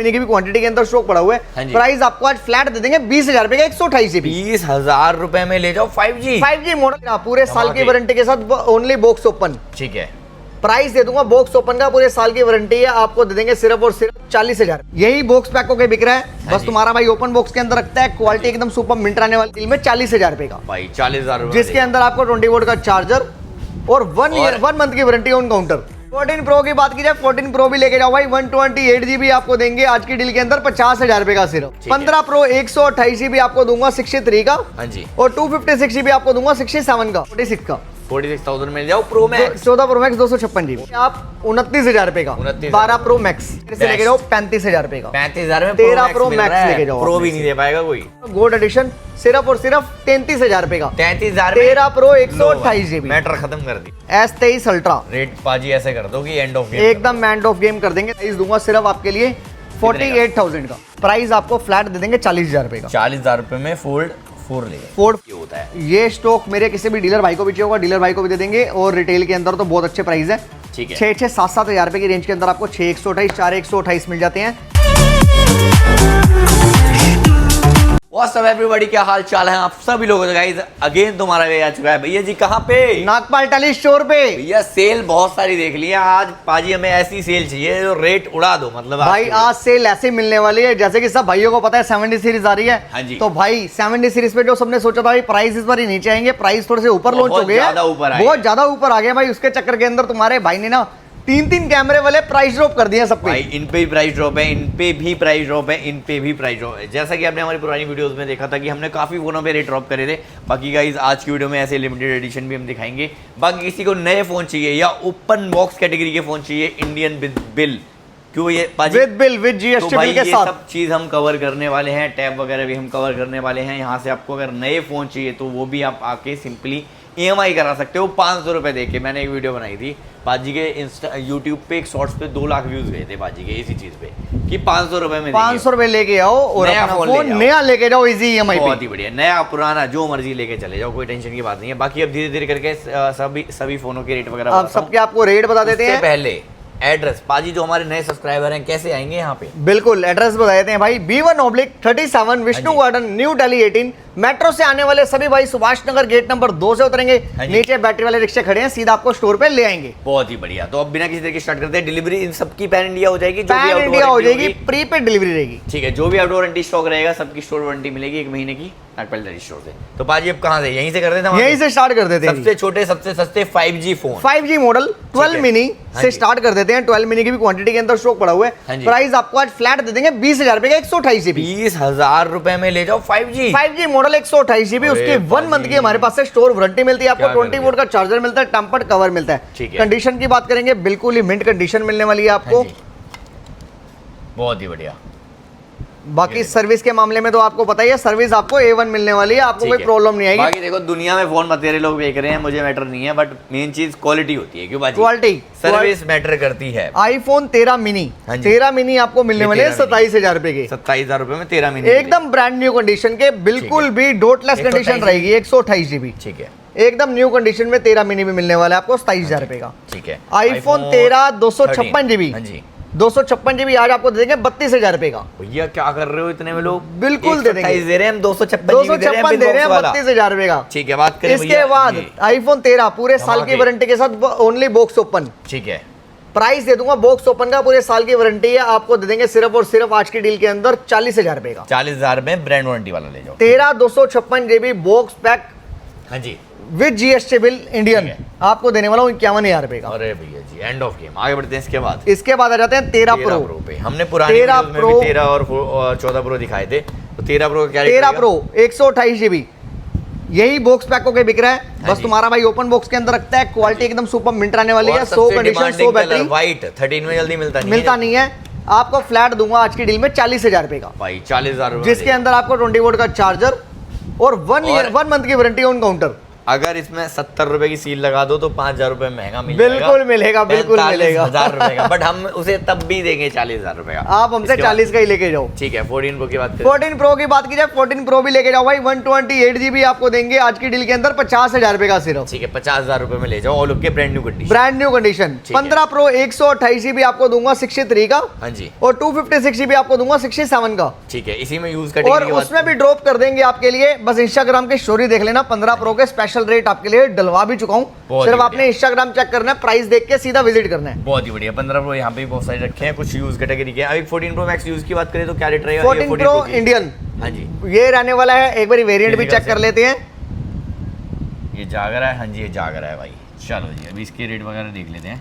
Mini की भी quantity के अंदर स्टॉक पड़ा हुआ है। प्राइस आपको आज फ्लैट दे देंगे 20,000 रुपए का 128 GB। 20,000 रुपए में ले जाओ 5G मॉडल पूरे साल की वारंटी के साथ, ओनली बॉक्स ओपन। ठीक है, प्राइस दे दूंगा बॉक्स ओपन का, पूरे साल की वारंटी है, आपको दे देंगे सिर्फ और सिर्फ 40,000। यही बॉक्स पैक होकर बिक रहा है, बस तुम्हारा भाई ओपन बॉक्स के अंदर रखता है, क्वालिटी एकदम सुपर मिंट आने वाली डील में 40,000 रुपए का भाई 40,000 जिसके अंदर आपको 20 वोल्ट का चार्जर और 1 मंथ की वारंटी ऑन काउंटर। 14 प्रो की बात की जाए, 14 प्रो भी लेके जाओ भाई, 128 GB आपको देंगे आज की डील के अंदर 50,000 रुपए का सिर्फ। 15 प्रो 128 GB आपको दूंगा 63 का, और 256 GB आपको दूंगा 67 का, 46 का। 46,000 में जाओ pro max. 14 pro max 256 GB आप 29,000 रुपए का। 12 प्रो मैक्स से लेके जाओ 35,000 रुपए का। 35,000 में 13 प्रो मैक्स लेके जाओ, प्रो भी नहीं दे पाएगा कोई। गोल्ड एडिशन सिर्फ और सिर्फ 33,000 रुपए का। 33,000 13 प्रो 128 GB। मैटर खत्म कर दी। S23 अल्ट्रा रेट पाजी ऐसे कर दो कि एंड ऑफ गेम, एकदम एंड ऑफ गेम कर देंगे। प्राइस दूंगा सिर्फ आपके लिए 48,000 का। प्राइस आपको फ्लैट दे देंगे 40,000 रुपए का। 40,000 रुपए में फोल्ड 4 ये होता है। ये स्टॉक मेरे किसी भी डीलर भाई को भी चाहिए होगा, डीलर भाई को भी दे देंगे, और रिटेल के अंदर तो बहुत अच्छे प्राइस है। ठीक है, 6-7 हज़ार रुपए की रेंज के अंदर आपको 6,128, 4,128 मिल जाते हैं। व्हाट्स अप एवरीबॉडी, क्या हाल चाल है आप सभी लोगों का। गाइस अगेन तुम्हारा वे आ चुका है भैया जी, कहाँ पे? नागपाल टाली स्टोर पे। भैया सेल बहुत सारी देख ली है आज पाजी, हमें ऐसी सेल चाहिए जो रेट उड़ा दो। मतलब भाई आज सेल ऐसे मिलने वाली है जैसे कि सब भाइयों को पता है 70 सीरीज आ रही है। हाँ जी। तो भाई 70 सीरीज पे जो सबने सोचा था भाई प्राइस इस बार ही नीचे आएंगे, प्राइस थोड़े से ऊपर लॉन्च हो गए, बहुत ज्यादा ऊपर आ गए भाई। उसके चक्कर के अंदर तुम्हारे भाई ने ना 3 कैमरे वाले प्राइस ड्रॉप कर दिए सब पे। भाई इन पे भी प्राइस ड्रॉप है, इन पे भी प्राइस ड्रॉप है, इन पे भी प्राइस ड्रॉप है। जैसा कि आपने हमारी पुरानी वीडियोस में देखा था कि हमने काफी फोनों पे रेट ड्रॉप करे थे। बाकी गाइस आज की वीडियो में ऐसे लिमिटेड एडिशन भी हम दिखाएंगे। बाकी किसी को नए फोन चाहिए या ओपन बॉक्स कैटेगरी के फोन चाहिए इंडियन बिल, क्यों ये with bill with GST bill के साथ, सब चीज हम कवर करने वाले हैं। टैब वगैरह भी हम कवर करने वाले हैं। यहाँ से आपको अगर नए फोन चाहिए तो वो भी आप आके सिंपली EMI करा सकते हो 500 रुपए देके। मैंने एक वीडियो बनाई थी पाजी के यूट्यूब पे, एक शॉर्ट्स पे 2 लाख व्यूज गए थे पाजी के इसी चीज पे कि 500 रुपए में 500 रुपए लेके आओ और नया अपना फोन नया लेके जाओ इजी EMI पे। बहुत ही बढ़िया, नया पुराना जो मर्जी लेके चले जाओ, कोई टेंशन की बात नहीं है। बाकी अब धीरे धीरे करके सभी फोनों के रेट वगैरह अब सबके आपको रेट बता देते हैं। पहले एड्रेस पाजी जो हमारे नए सब्सक्राइबर हैं कैसे आएंगे यहाँ पे? बिल्कुल एड्रेस बता देते हैं भाई, B1/37 Vishnu garden new Delhi 18। Metro से आने वाले सभी भाई सुभाष नगर गेट नंबर 2 से उतरेंगे, नीचे बैटरी वाले रिक्शे खड़े हैं, सीधा आपको स्टोर पे ले आएंगे। बहुत ही बढ़िया। तो अब बिना किसी तरह की स्टार्ट करते हैं। डिलीवरी इन सबकी पैन इंडिया हो जाएगी, जो पैन इंडिया हो जाएगी, प्रीपेड डिलीवरी रहेगी। ठीक है, जो भी आउटडोर वारंटी स्टॉक रहेगा सबकी स्टोर वारंटी मिलेगी 1 महीने की नागपाल टाली स्टोर से। तो पाजी अब कहाँ से, यहीं से कर देते हैं? यहीं से स्टार्ट कर देते हैं। सबसे छोटे सबसे सस्ते 5G phone, 5G model 12 mini से स्टार्ट कर देते हैं। 12 मिनी की भी क्वांटिटी के अंदर स्टॉक पड़ा हुआ है। प्राइस आपको आज फ्लैट दे देंगे 20,000 रुपए का 128 GB। 20,000 रुपए में ले जाओ 5G मॉडल 128 GB। उसकी 1 मंथ की हमारे पास से स्टोर वारंटी मिलती है, आपको 20 वोल्ट का चार्जर मिलता है, टेम्पर्ड कवर मिलता है। कंडीशन की बात करेंगे बिल्कुल ही मिंट कंडीशन मिलने वाली है आपको। बहुत ही बढ़िया। बाकी सर्विस के मामले में तो आपको पता ही है, सर्विस आपको A1 मिलने वाली है, आपको कोई प्रॉब्लम नहीं आएगी। बाकी देखो दुनिया में फोन बतेरे लोग बेच रहे हैं, मुझे मैटर नहीं है, बट मेन चीज क्वालिटी होती है। क्यों बाजी? क्वालिटी सर्विस मैटर करती है। iPhone 13 मिनी, 13 मिनी आपको मिलने वाले हैं 27,000 रुपए के। 27,000 रुपए में 13 मिनी एकदम ब्रांड न्यू कंडीशन के, बिल्कुल भी डॉटलेस कंडीशन रहेगी। 128 GB ठीक है, एकदम न्यू कंडीशन में 13 मिनी भी मिलने वाला है आपको 27,000 रुपए का। ठीक है, iPhone 13 256 GB, 256 GB आज आपको दे देंगे 32,000 रुपए का। भैया क्या कर रहे हो इतने में लोग? बिल्कुल दे देंगे, दे रहे हैं हम 256 दे रहे हैं 32,000 रुपए का। ठीक है, बात करें इसके बाद iPhone 13 पूरे साल की वारंटी के साथ, ओनली बॉक्स ओपन। ठीक है, प्राइस दे दूंगा बॉक्स ओपन का, पूरे साल की वारंटी है, आपको दे देंगे सिर्फ और सिर्फ आज की डील के अंदर 40,000 रुपए का। 40,000 में ब्रांड वारंटी वाला ले जाओ। 13 256 GB बॉक्स पैक, हाँ जी, विद GST बिल इंडियन, आपको देने वाला हूँ 51,000 रुपए का। अरे भैया जी एंड ऑफ गेम। आगे बढ़ते हैं। इसके बाद आ जाते हैं 13 प्रो पे। हमने पुराने 13 और 14 प्रो दिखाए थे, तो 13 प्रो क्या? 13 प्रो 128 GB यही बॉक्स पैक होकर बिक रहा है, बस तुम्हारा भाई ओपन बॉक्स के अंदर रखता है, क्वालिटी एकदम सुपर मिंट आने वाली है। 100 कंडीशन 100 बैटरी, व्हाइट 13 में जल्दी मिलता नहीं है। आपको फ्लैट दूंगा आज की डील में 40,000 रुपए का भाई, 40,000 जिसके अंदर आपको 20 वोल्ट का चार्जर और 1 मंथ की वारंटी ऑन काउंटर। अगर इसमें 70 रुपए की सील लगा दो तो 5,000 रुपए महंगा बिल्कुल मिलेगा, बिल्कुल मिलेगा। 45,000 रुपए का, बट हम उसे तब भी देंगे 40,000 रुपए का। आप हमसे 40 का ही लेके जाओ। ठीक है, 14 प्रो की बात करें। 14 प्रो की बात की जाए, 14 प्रो भी लेके जाओ भाई, 128 GB आपको देंगे आज की डील के अंदर 50,000 रुपए का सिर्फ। ठीक है, 50,000 रुपए में ले जाओ, all okay, brand new condition. Brand new condition. 15 pro 128 GB आपको दूंगा 63 का, हाँ जी, और 256 GB आपको दूंगा 67 का। ठीक है, इसी में यूज और कैटेगरी की बात उसमें भी ड्रॉप कर देंगे आपके लिए, बस इंस्टाग्राम की स्टोरी देख लेना। 15 प्रो के स्पेशल रेट आपके लिए डलवा भी चुका हूँ, बहुत सिर्फ ही आपने इंस्टाग्राम चेक करना है, प्राइस देख के सीधा विजिट करना है। बहुत ही बढ़िया। 15 प्रो यहाँ पे भी बहुत सारे रखे हैं, कुछ यूज कैटेगरी के। अभी 14 प्रो मैक्स यूज की बात करें तो क्या रेट रहेगा? 14 प्रो की? इंडियन, हाँ जी, ये रहने वाला है, एक बार वेरिएंट भी Physical चेक कर से। लेते हैं। ये जाग रहा है, हाँ जी ये जाग रहा है भाई। चलो जी, अभी इसके रेट वगैरह देख लेते हैं।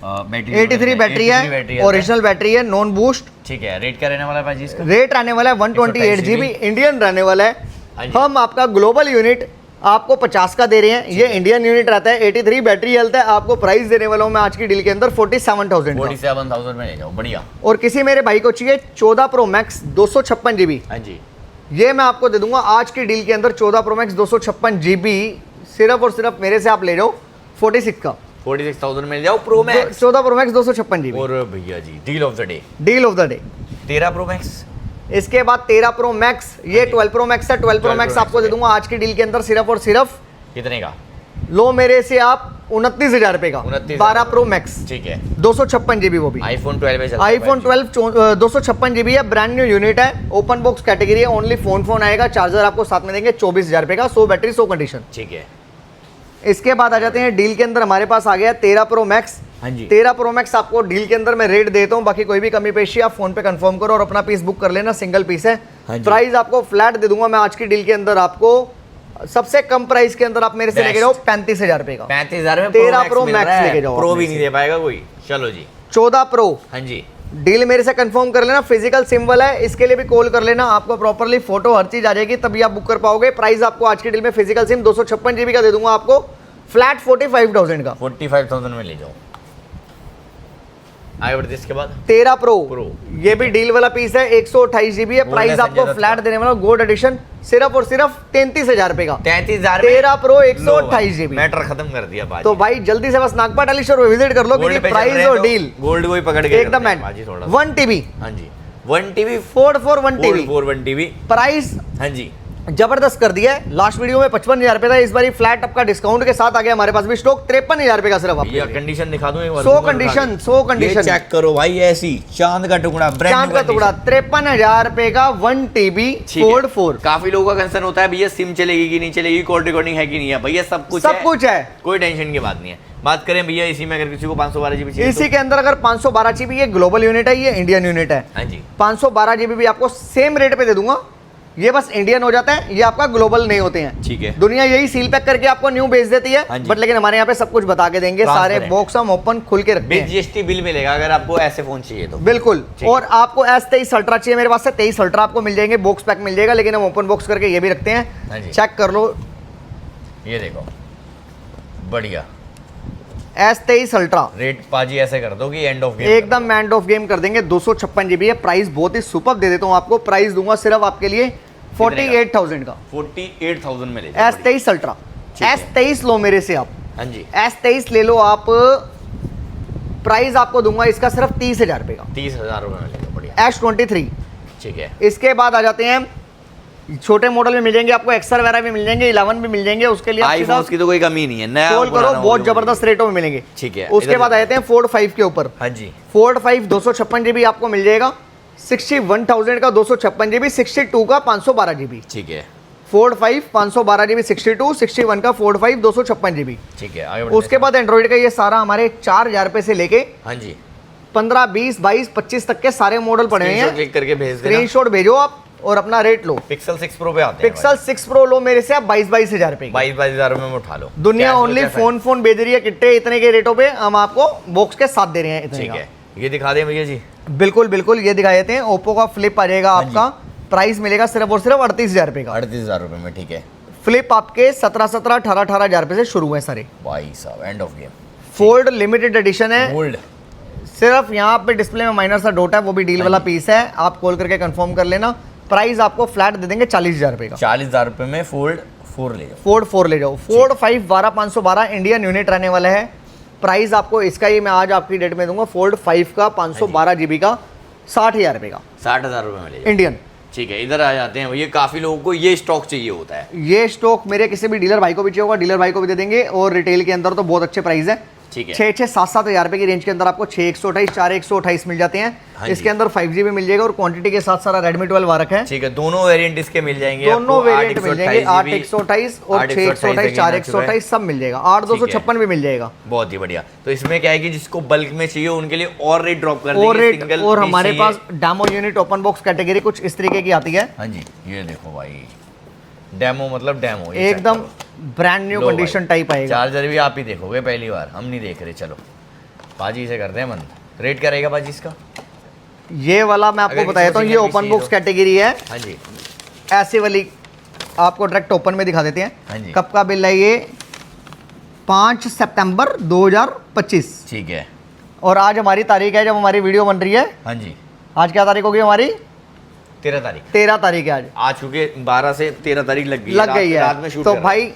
बैटरी 83 बैटरी है, ओरिजिनल बैटरी है, नॉन बूस्ट। ठीक है, रेट क्या रहने वाला है भाई जी इसका? रेट रहने वाला है 128 GB इंडियन रहने वाला हाँ है। जी। हम आपका ग्लोबल यूनिट आपको 50 का दे रहे हैं, ये इंडियन यूनिट रहता है। 83 बैटरी हेल्थ है, आपको प्राइस देने वाला हूं मैं आज की डील के अंदर 47,000 का। 47,000 में ले जाओ, बढ़िया। और किसी मेरे भाई को चाहिए 14 प्रो मैक्स 256 GB, हाँ जी, ये मैं आपको दे दूंगा आज की डील के अंदर 14 प्रो मैक्स 256 GB, सिर्फ और सिर्फ मेरे से आप ले जाओ 46 का। 46,000 में ले जाओ pro max. 14 pro max 256 GB, और भैया ji deal of the day, deal of the day. 13 pro max. इसके बाद 13 प्रो मैक्स, ये 12 प्रो मैक्स है, 12 प्रो 12 मैक्स Pro आपको Max, दे दूंगा आज की डील के अंदर सिर्फ और सिर्फ, कितने का? लो मेरे से आप 29,000 रुपए का। 29,000 12 प्रो मैक्स ठीक है, 256 GB, वो भी आईफोन 12 में चलता है आईफोन भाई 12 256 GB है, ब्रांड न्यू यूनिट है, ओपन बॉक्स कैटेगरी है, ओनली फोन आएगा, चार्जर आपको साथ में देंगे 24,000 रुपए का, 100 बैटरी 100 कंडीशन। जी। ठीक है, इसके बाद आ जाते हैं डील के अंदर हमारे पास आ गया 13 प्रो मैक्स। हाँ जी, 13 प्रो मैक्स आपको डील के अंदर मैं रेट देता हूँ, बाकी कोई भी कमी पेशी आप फोन पे कंफर्म करो और अपना पीस बुक कर लेना, सिंगल पीस है। हाँ जी। प्राइस आपको फ्लैट दे दूंगा मैं आज की डील के अंदर, आपको सबसे कम प्राइस के अंदर आप मेरे से Best। लेके जाओ 35,000 रुपए का। 35,000 में 13 Pro Pro मिल Max रहा है। लेके जाओ प्रो आप भी मेरे नहीं दे पाएगा कोई। चलो जी, 14 प्रो हाँ जी, डील मेरे से कंफर्म कर लेना, फिजिकल सिंबल है, इसके लिए भी कॉल कर लेना, आपको प्रॉपर्ली फोटो हर चीज आ जाएगी, तभी आप बुक कर पाओगे। प्राइस आपको आज की डील में फिजिकल सिम 256 GB का दे दूंगा आपको फ्लैट 45,000 का। 45,000 में ले जाओ। आगे बढ़ते इसके बाद 13 प्रो Pro। ये भी डील वाला पीस है, 128 GB है, Gold प्राइस है आपको संजय दत्त फ्लैट का। देने वाला गोल्ड एडिशन सिर्फ और सिर्फ 33,000 रुपए का। 33,000 13 प्रो 128 GB। मैटर खत्म कर दिया बाजी। तो भाई जल्दी से बस नागपाट अली स्टोर विजिट कर लो, क्योंकि प्राइस और डील गोल्ड को ही पकड़ के एकदम करते हैं बाजी थोड़ा सा। 1 TB हाँ जी, 1 TB 441 TB 1 TB। प्राइस हाँ जी, जबरदस्त कर दिया है। लास्ट वीडियो में 55,000 रुपए था, इस बार फ्लैट आपका डिस्काउंट के साथ आ गया हमारे पास भी स्टॉक 53,000 रुपए का सिर्फ आपके ये लिए। कंडीशन दिखा दूं एक बार। 100 कंडीशन 100 कंडीशन चेक करो भाई, ऐसी चांद का टुकड़ा, ब्रांड चांद का टुकड़ा 53,000 रुपए का 1 TB फोल्ड 4। काफी लोगों का कंसर्न होता है भैया सिम चलेगी कि नहीं चलेगी, कॉल रिकॉर्डिंग है कि नहीं है। भैया सब कुछ है, कोई टेंशन की बात नहीं है। बात करें भैया इसी में अगर किसी को 512 GB चाहिए इसी के अंदर अगर 512 GB, ये ग्लोबल यूनिट है, ये इंडियन यूनिट है। हाँ जी, 512 GB भी आपको सेम रेट पे दे दूंगा, ये बस इंडियन हो जाता है, ये आपका ग्लोबल नहीं होते हैं। ठीक है, दुनिया यही सील पैक करके आपको न्यू बेच देती है, हाँ जी। बट लेकिन हमारे यहाँ पे सब कुछ बता के देंगे, सारे Transparent। बॉक्स हम ओपन खुल के रखते हैं। GST बिल मिलेगा अगर आपको ऐसे फोन चाहिए तो। बिल्कुल। ठीक। और आपको S23 अल्ट्रा चाहिए, मेरे पास से 23 अल्ट्रा आपको मिल जाएंगे, बॉक्स पैक मिल जाएगा, लेकिन हम ओपन बॉक्स करके ये भी रखते हाँ हैं, जी। चेक कर लो। ये देखो बढ़िया, S23 अल्ट्रा रेट पाजी ऐसे कर दो कि एंड ऑफ गेम एकदम एंड ऑफ गेम कर देंगे। 256 GB है, प्राइस बहुत ही सुपर दे देता हूँ आपको, प्राइस दूंगा सिर्फ आपके लिए 48,000 का। 48,000 में ले जाओ। S23 अल्ट्रा, ठीक है। S23 लो मेरे से आप, हाँ जी, S23 ले लो आप, प्राइस आपको दूंगा इसका सिर्फ 30,000 रुपए का। 30,000 रुपए में ले लो, बढ़िया। S23। ठीक है, इसके बाद आ जाते हैं छोटे मॉडल में मिल जाएंगे आपको, एक्सर वगैरह भी मिल जाएंगे, 11 भी मिल जाएंगे, उसके लिए आप सीधा आईफोन की तो कोई कमी नहीं है, नया कॉल करो, पुराना बहुत वो जबरदस्त रेटों में मिलेंगे। ठीक है, उसके इधर बाद आ जाते हैं फोर्ड 5 के ऊपर। हाँ जी, फोर्ड 5 256 GB आपको मिल जाएगा, 61,000 का 256 GB, 62 का 512 GB। ठीक है, फोर्ड 5 512 GB, 62 61 का फोर्ड 5 256 GB। ठीक है, आगे बढ़ते उसके बाद एंड्रॉइड का ये सारा हमारे 4,000 रुपए से लेके हैं। हाँ जी, 15 20 22 25 तक के सारे मॉडल पड़े हुए हैं। क्लिक करके भेज देना। स्क्रीनशॉट भेजो आप और अपना रेट लो। पिक्सल 6 प्रो पे आते हैं पिक्सल 6 प्रो लो मेरे से आप 22,000 रुपए की। 22,000 रुपए में उठा लो। दुनिया कैश ओनली वैसे फोन भेज रही है, किट्टे इतने के रेटों पे हम आपको बॉक्स के साथ दे रहे हैं इतने ठीक का। है, ये दिखा दें भैया जी। बिल्कुल बिल्कुल, ये दिखा देते हैं। ओप्पो का फ्लिप आ जाएगा हाँ आपका, प्राइस मिलेगा सिर्फ और सिर्फ 38,000 रुपए का। 38,000 रुपए में, ठीक है। फ्लिप आपके 17 18,000 रुपए से शुरू है सारे। भाई साहब end of game. Fold limited edition है, गोल्ड। सिर्फ यहाँ पे डिस्प्ले में माइनर सा डॉट है, वो भी डील वाला पीस है, आप कॉल करके कंफर्म कर लेना। प्राइस आपको फ्लैट दे देंगे 40,000 रुपए का। 40,000 रुपए में फोल्ड 4 ले जाओ, फोर्ड 4 ले जाओ। फोर्ड 5 12512 इंडियन यूनिट रहने वाला है। प्राइस आपको इसका ही मैं आज आपकी डेट में दूंगा। फोर्ड 5 का 512 जीबी का 60,000 रुपये का, 60,000 रुपये में ले जाओ। इंडियन। ठीक है, इधर आ जाते हैं। ये काफ़ी लोगों को ये स्टॉक चाहिए होता है। ये स्टॉक मेरे किसी भी डीलर भाई को भी चाहिए होगा, डीलर भाई को भी दे देंगे। और रिटेल के अंदर तो बहुत अच्छे प्राइस है। ठीक है, 6-7 हज़ार रुपए की रेंज के अंदर आपको 6/128 4/128 मिल जाते हैं। हाँ इसके जी। अंदर 5G मिल जाएगा और क्वांटिटी के साथ सारा Redmi 12 आ रखा है। ठीक है, दोनों वेरिएंट इसके मिल जाएंगे। दोनों आपको वेरिएंट मिल जाएंगे, 8/128 और 8/128 6/128 4/128 सब मिल जाएगा। 8/256 भी मिल जाएगा। बहुत ही बढ़िया। तो इसमें क्या है कि जिसको बल्क में चाहिए उनके लिए और रेट ड्रॉप कर और देंगे। रेट सिंगल और पीस हमारे चाहिए। पास demo unit open box category कुछ इस तरीके की आती है। हाँ जी, ये देखो भाई, डेमो मतलब डेमो, एकदम ब्रांड न्यू कंडीशन टाइप आएगा। चार्जर भी आप ही देखोगे पहली बार, हम नहीं देख रहे। चलो पाजी से करते हैं बंद। रेट क्या रहेगा पाजी इसका? ये वाला मैं आपको अगर बताया था, किसी ये को open single box piece category है। हाँ जी, ऐसे वाली आपको डायरेक्ट ओपन में दिखा देते हाँ हैं। जी। कब का बिल है ये? 5 सितंबर 2025। ठीक है। और आज हमारी तारीख है जब हमारी वीडियो बन रही है। हाँ जी, आज क्या तारीख होगी हमारी? 13 तारीख। 13 तारीख है आज चूंकि 12 से 13 तारीख लग गई लग गई रात में है। शूट तो कर रहे भाई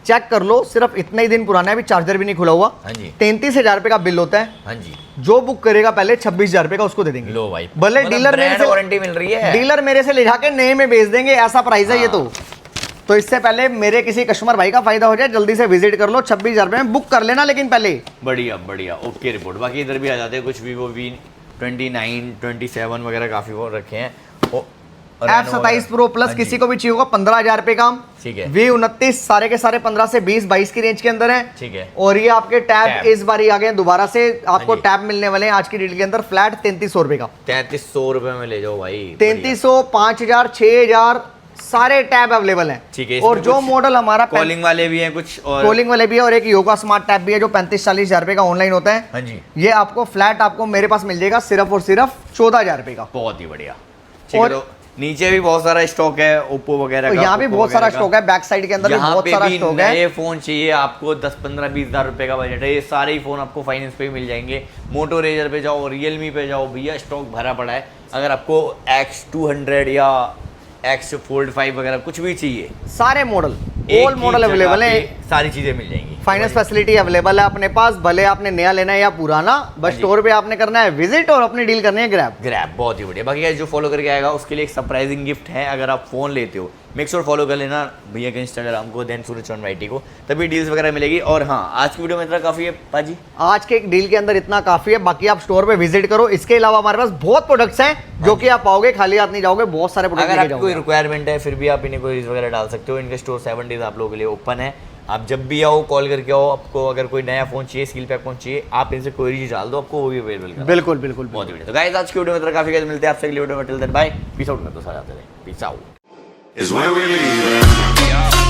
चेक कर लो, सिर्फ इतने ही दिन पुराना है, अभी चार्जर भी नहीं खुला हुआ। हाँ जी। 33,000 रुपये का बिल होता है। हैं। हाँ जी, जो बुक करेगा पहले 26,000 रुपये का उसको दे देंगे। लो भाई, भले मतलब डीलर मेरे brand से वारंटी मिल रही है। डीलर मेरे से ले जाके नए में बेच देंगे, ऐसा प्राइस है ये तो इससे पहले मेरे किसी कस्टमर भाई का फायदा हो जाए, जल्दी से विजिट कर लो। 26,000 रुपये में बुक कर लेना, लेकिन पहले। बढ़िया बढ़िया, ओके रिपोर्ट। बाकी इधर भी आ जाते हैं कुछ वीवो V29 27 वगैरह काफ़ी वो रखे हैं। F27 प्रो प्लस किसी को भी चाहिए होगा 15,000 रुपये का। ठीक है। V29 सारे के सारे 15 से 20-22 की रेंज के अंदर है। ठीक है। और ये आपके टैब इस बार ही आ गए हैं दोबारा से। आपको हाँ जी। टैब मिलने वाले हैं आज की डेट के अंदर फ्लैट 3300 रुपये का। 3300 रुपये में ले जाओ भाई। 3300, 5,000, 6,000 सारे टैब अवेलेबल हैं। ठीक है। और जो मॉडल हमारा कॉलिंग वाले भी हैं कुछ, और कॉलिंग वाले भी है, और एक योगा स्मार्ट टैब भी है जो 35-40 हज़ार रुपये का ऑनलाइन होता है। हाँ जी, ये आपको फ्लैट आपको मेरे पास मिल जाएगा सिर्फ और सिर्फ 14,000 रुपये का। बहुत ही बढ़िया। ठीक है। और तो नीचे भी बहुत सारा स्टॉक है ओप्पो वगैरह तो का। यहाँ भी Oppo बहुत सारा वगैरह का। स्टॉक है, बैक साइड के अंदर भी यहाँ बहुत पे सारा भी स्टॉक है। नए फोन चाहिए आपको, 10-15-20 हज़ार रुपए का बजट है, ये सारे ही फोन आपको फाइनेंस पे मिल जाएंगे। मोटो रेजर पे जाओ, रियलमी पे जाओ, भैया स्टॉक भरा पड़ा है। अगर आपको X200 या X Fold 5 वगैरह कुछ भी चाहिए, सारे मॉडल एक ऑल ही मॉडल जगह अवेलेबल पे है। सारी चीजें मिल जाएंगी। फाइनेंस फैसिलिटी अवेलेबल है अपने पास, भले आपने नया लेना है या पुराना, बस जी। स्टोर पे आपने करना है विजिट और अपनी डील करनी है ग्रैब। ग्रैब, बहुत ही बढ़िया। बाकी guys, जो फॉलो करके आएगा उसके लिए एक सरप्राइजिंग गिफ्ट है। अगर आप फोन लेते हो मेक श्योर फॉलो कर लेना भैया के इंस्टाग्राम को, देन सूरज चौन वाईटी को, तभी डील्स वगैरह मिलेगी। और हाँ, आज की वीडियो में इतना काफी है पाजी। आज के एक डील के अंदर इतना काफी है, बाकी आप स्टोर पे विजिट करो। इसके अलावा हमारे पास बहुत प्रोडक्ट्स हैं जो कि आप पाओगे, खाली हाथ नहीं जाओगे, बहुत सारे प्रोडक्ट अगर लेके आपकी कोई जाओगे। रिक्वायरमेंट है फिर भी आप इन्हें कोई वगैरह डाल सकते हो। इनका स्टोर 7 डेज आप लोगों के लिए ओपन है। आप जब भी आओ कॉल करके आओ। आपको अगर कोई नया फोन चाहिए, स्किल पैक फोन चाहिए, आप इनसे कोई चीज डाल दो, आपको वो भी अवेलेबल कर। बिल्कुल बिल्कुल बहुत बढ़िया। तो गाइस आज की वीडियो में इतना काफी। गाइस मिलते हैं आपसे अगली वीडियो में। Till then bye, peace out. में तो साथ आते रहे, peace out is where we leave.